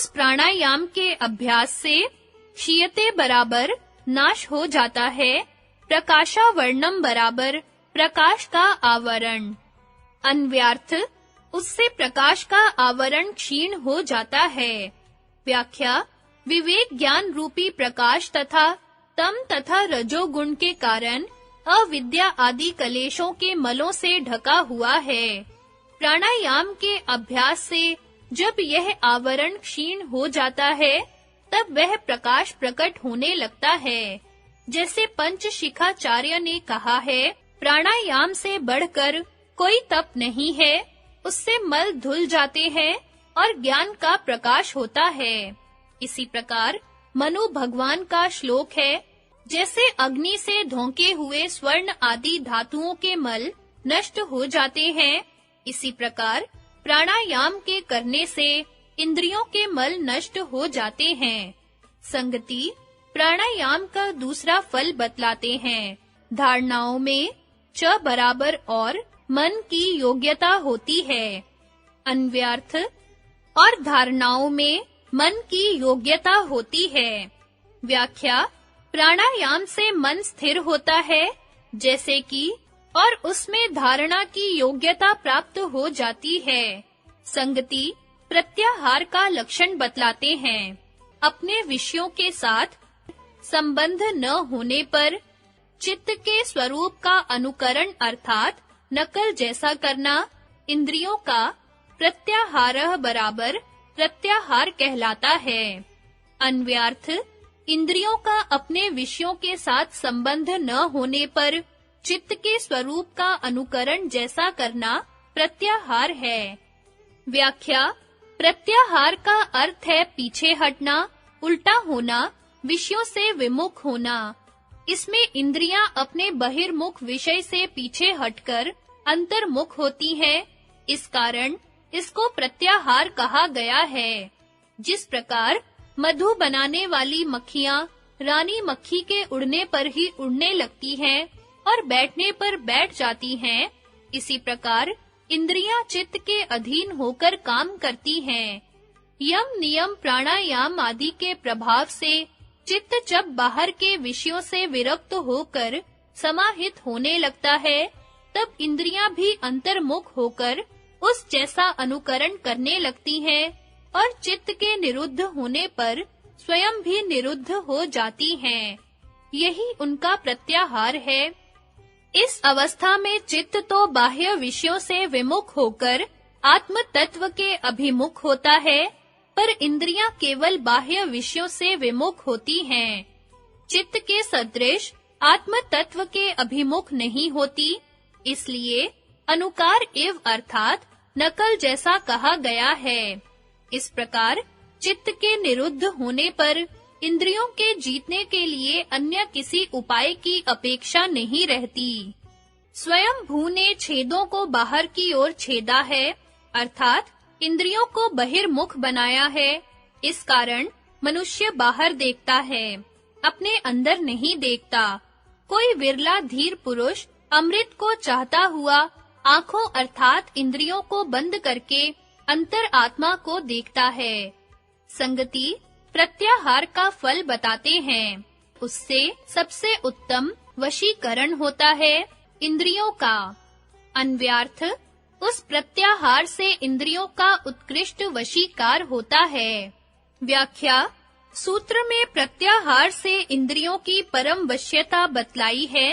उस प्राणायाम के अभ्यास से क्षीयते बराबर नाश हो जाता है, प्रकाशावर्णम बराबर प्रकाश का आवरण। अन्व्यार्थ, उससे प्रकाश का आवरण क्षीण हो जाता है। व्याख्या: विवेक ज्ञान रूपी प्रकाश तथा तम तथा रजोगुण के कारण अविद्या आदि कलेशों के मलों से ढका हुआ है। प्राणायाम के अभ्यास से जब यह आवरण क्षीण हो जाता है, तब वह प्रकाश प्रकट होने लगता है। जैसे पंचशिखाचार्य ने कहा है, प्राणायाम से बढ़कर कोई तप नहीं है, उससे मल धुल जाते हैं और ज्ञान का प्रकाश होता है। इसी प्रकार मनु भगवान का श्लोक है, जैसे अग्नि से धोंके हुए स्वर्ण आदि धातुओं के मल नष्ट हो जाते हैं, इसी प्रकार प्राणायाम के करने से इंद्रियों के मल नष्ट हो जाते हैं। संगति प्राणायाम का दूसरा फल बतलाते हैं। धारणाओं में च बराबर और मन की योग्यता होती है। अन्व्यार्थ, और धारणाओं में मन की योग्यता होती है। व्याख्या: प्राणायाम से मन स्थिर होता है, जैसे कि, और उसमें धारणा की योग्यता प्राप्त हो जाती है। संगति प्रत्याहार का लक्षण बतलाते हैं। अपने विषयों के साथ संबंध न होने पर चित्त के स्वरूप का अनुकरण अर्थात नकल जैसा करना इंद्रियों का प्रत्याहारः बराबर प्रत्याहार कहलाता है। अन्व्यार्थ, इंद्रियों का अपने विषयों के साथ संबंध न होने पर चित्त के स्वरूप का अनुकरण जैसा करना प्रत्याहार है। व्याख्या: प्रत्याहार का अर्थ है पीछे हटना, उल्टा होना, विषयों से विमुख होना। इसमें इंद्रियां अपने बहिर्मुख विषय से पीछे हटकर अंतर्मुख होती हैं, इस कारण इसको प्रत्याहार कहा गया है। जिस प्रकार मधु बनाने वाली मक्खियां रानी मक्खी के उड़ने पर ही उड़ने लगती हैं और बैठने पर बैठ जाती हैं, इसी प्रकार इंद्रियां चित्त के अधीन होकर काम करती हैं। यम नियम प्राणायाम आदि के प्रभाव से चित्त जब बाहर के विषयों से विरक्त होकर समाहित होने लगता है, तब इंद्रियां भी अंतर्मुख होकर उस जैसा अनुकरण करने लगती हैं और चित्त के निरुद्ध होने पर स्वयं भी निरुद्ध हो जाती हैं। यही उनका प्रत्याहार है। इस अवस्था में चित्त तो बाह्य विषयों से विमुख होकर आत्म तत्व के अभिमुख होता है, पर इंद्रियां केवल बाह्य विषयों से विमुख होती हैं। चित्त के सदृश आत्म तत्व के अभिमुख नहीं होती, इसलिए अनुकार एव अर्थात नकल जैसा कहा गया है। इस प्रकार चित्त के निरुद्ध होने पर इंद्रियों के जीतने के लिए अन्य किसी उपाय की अपेक्षा नहीं रहती। स्वयं भू ने छेदों को बाहर की ओर छेदा है, अर्थात इंद्रियों को बहिर्मुख बनाया है। इस कारण मनुष्य बाहर देखता है, अपने अंदर नहीं देखता। कोई विरला धीर पुरुष अमृत को चाहता हुआ आंखों अर्थात इंद्रियों को बंद करके अंतर आत्मा को देखता है। संगति प्रत्याहार का फल बताते हैं। उससे सबसे उत्तम वशीकरण होता है इंद्रियों का। अन्व्यार्थ, उस प्रत्याहार से इंद्रियों का उत्कृष्ट वशीकार होता है। व्याख्या: सूत्र में प्रत्याहार से इंद्रियों की परम वश्यता बतलाई है।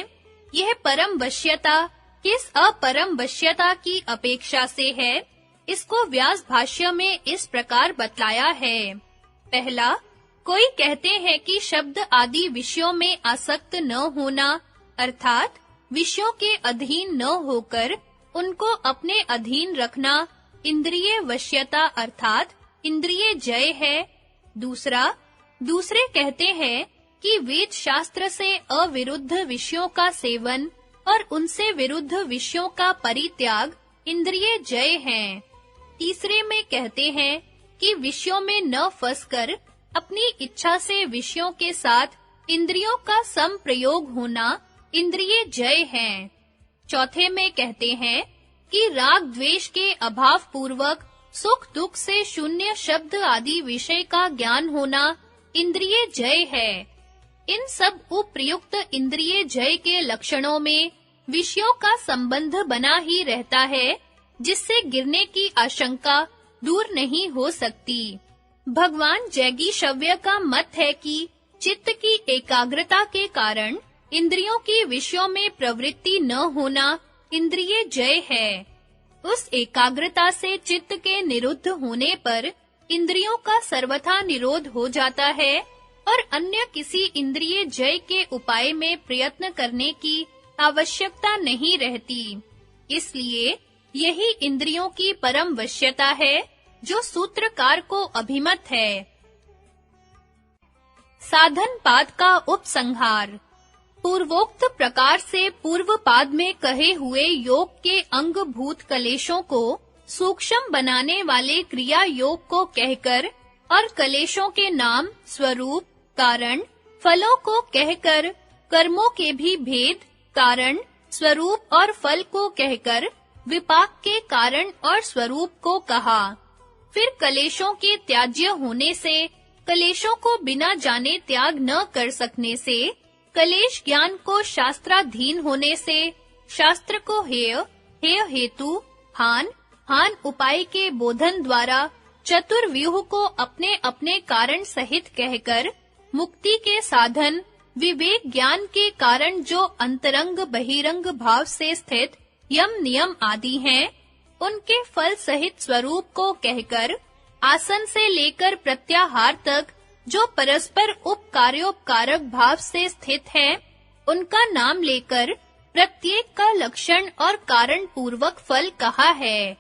यह परम वश्यता किस अपरम वश्यता की अपेक्षा से है, इसको व्यास भाष्य में इस प्रकार बतलाया है। पहला, कोई कहते हैं कि शब्द आदि विषयों में आसक्त न होना, अर्थात विषयों के अधीन न होकर उनको अपने अधीन रखना इंद्रिय वश्यता अर्थात इंद्रिय जय है। दूसरे कहते हैं कि वेद शास्त्र से अविरुद्ध विषयों का सेवन और उनसे विरुद्ध विषयों का परित्याग इंद्रिय जय है। तीसरे में कहते हैं कि विषयों में न फंसकर अपनी इच्छा से विषयों के साथ इंद्रियों का सम प्रयोग होना इंद्रिय जय है। चौथे में कहते हैं कि राग द्वेष के अभाव पूर्वक सुख दुख से शून्य शब्द आदि विषय का ज्ञान होना इंद्रिय जय है। इन सब उपर्युक्त इंद्रिय जय के लक्षणों में विषयों का संबंध बना ही रहता है, जिससे गिरने की आशंका दूर नहीं हो सकती। भगवान जैगीशव्य का मत है कि चित्त की एकाग्रता के कारण इंद्रियों की विषयों में प्रवृत्ति न होना इंद्रिय जय है। उस एकाग्रता से चित्त के निरुद्ध होने पर इंद्रियों का सर्वथा निरोध हो जाता है और अन्य किसी इंद्रिय जय के उपाय में प्रयत्न करने की आवश्यकता नहीं रहती। इसलिए यही इंद्रियों की परम वश्यता है, जो सूत्रकार को अभिमत है। साधन पाद का उपसंहार। पूर्वोक्त प्रकार से पूर्व पाद में कहे हुए योग के अंगभूत कलेशों को सूक्ष्म बनाने वाले क्रिया योग को कहकर और कलेशों के नाम, स्वरूप, कारण, फलों को कहकर कर्मों के भी भेद, कारण, स्वरूप और फल को कहकर विपाक के कारण और स्वरूप को कहा। फिर कलेशों के त्याज्य होने से, कलेशों को बिना जाने त्याग न कर सकने से, कलेश ज्ञान को शास्त्राधीन होने से, शास्त्र को हेय, हेय हेतु, हान, हान उपाय के बोधन द्वारा चतुर्व्यूह को अपने अपने कारण सहित कहकर, मुक्ति के साधन, विवेक ज्ञान के कारण जो अंतरंग बहिरंग भाव से स्थित यम नियम आदि हैं, उनके फल सहित स्वरूप को कहकर, आसन से लेकर प्रत्याहार तक जो परस्पर उपकार्योपकारक भाव से स्थित है, उनका नाम लेकर प्रत्येक का लक्षण और कारण पूर्वक फल कहा है।